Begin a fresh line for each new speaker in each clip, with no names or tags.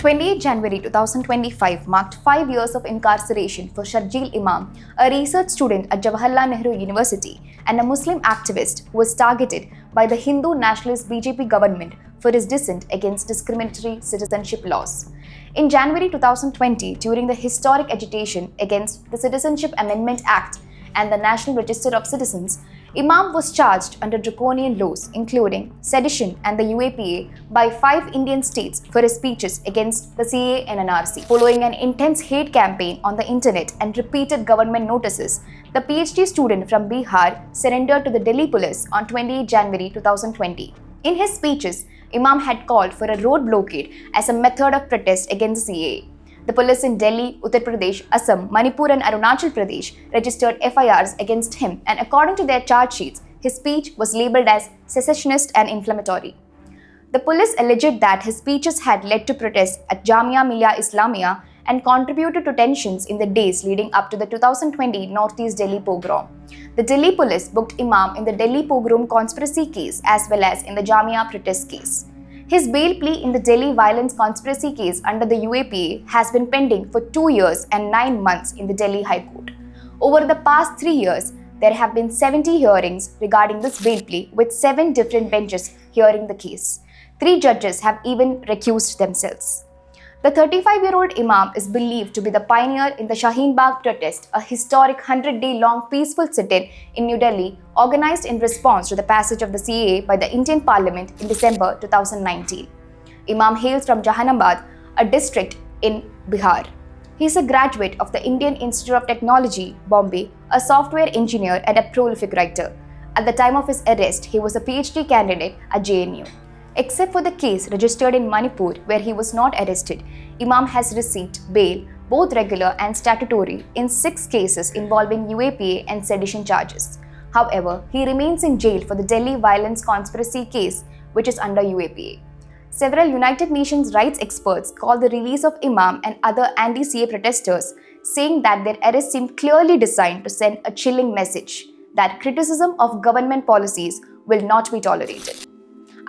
28 January 2025 marked 5 years of incarceration for Sharjeel Imam, a research student at Jawaharlal Nehru University and a Muslim activist who was targeted by the Hindu nationalist BJP government for his dissent against discriminatory citizenship laws. In January 2020, during the historic agitation against the Citizenship Amendment Act and the National Register of Citizens, Imam was charged under draconian laws including sedition and the UAPA by 5 Indian states for his speeches against the CAA and NRC. Following an intense hate campaign on the internet and repeated government notices, the PhD student from Bihar surrendered to the Delhi police on 28 January 2020. In his speeches, Imam had called for a road blockade as a method of protest against the CAA. The police in Delhi, Uttar Pradesh, Assam, Manipur and Arunachal Pradesh registered FIRs against him, and according to their charge sheets, his speech was labelled as secessionist and inflammatory. The police alleged that his speeches had led to protests at Jamia Millia Islamia and contributed to tensions in the days leading up to the 2020 Northeast Delhi pogrom. The Delhi police booked Imam in the Delhi pogrom conspiracy case as well as in the Jamia protest case. His bail plea in the Delhi violence conspiracy case under the UAPA has been pending for 2 years and 9 months in the Delhi High Court. Over the past 3 years, there have been 70 hearings regarding this bail plea with 7 different benches hearing the case. 3 judges have even recused themselves. The 35-year-old Imam is believed to be the pioneer in the Shaheen Bagh protest, a historic 100-day-long peaceful sit-in in New Delhi organized in response to the passage of the CAA by the Indian Parliament in December 2019. Imam hails from Jahanabad, a district in Bihar. He is a graduate of the Indian Institute of Technology, Bombay, a software engineer and a prolific writer. At the time of his arrest, he was a PhD candidate at JNU. Except for the case registered in Manipur where he was not arrested, Imam has received bail, both regular and statutory, in 6 cases involving UAPA and sedition charges. However, he remains in jail for the Delhi violence conspiracy case, which is under UAPA. Several United Nations rights experts call the release of Imam and other anti-CAA protesters, saying that their arrest seemed clearly designed to send a chilling message that criticism of government policies will not be tolerated.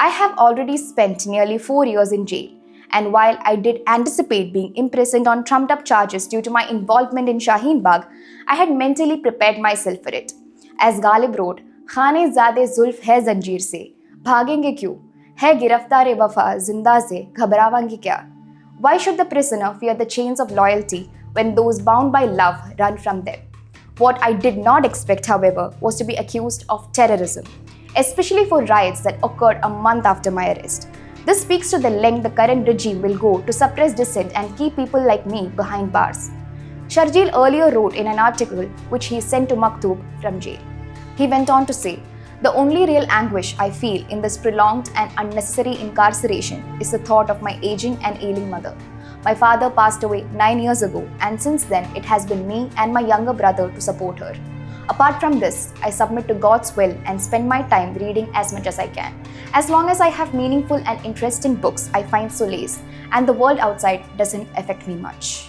I have already spent nearly 4 years in jail, and while I did anticipate being imprisoned on trumped-up charges due to my involvement in Shaheen Bagh, I had mentally prepared myself for it. As Ghalib wrote, "Khane-zade zulf hai zanjeer se, bhagenge kyun? Hai giraftar-e wafa, zinda se, ghabrawangi kya?" Why should the prisoner fear the chains of loyalty when those bound by love run from them? What I did not expect, however, was to be accused of terrorism, especially for riots that occurred a month after my arrest. This speaks to the length the current regime will go to suppress dissent and keep people like me behind bars. Sharjeel earlier wrote in an article which he sent to Maktoob from jail. He went on to say, "The only real anguish I feel in this prolonged and unnecessary incarceration is the thought of my aging and ailing mother. My father passed away 9 years ago, and since then it has been me and my younger brother to support her. Apart from this, I submit to God's will and spend my time reading as much as I can. As long as I have meaningful and interesting books, I find solace, and the world outside doesn't affect me much."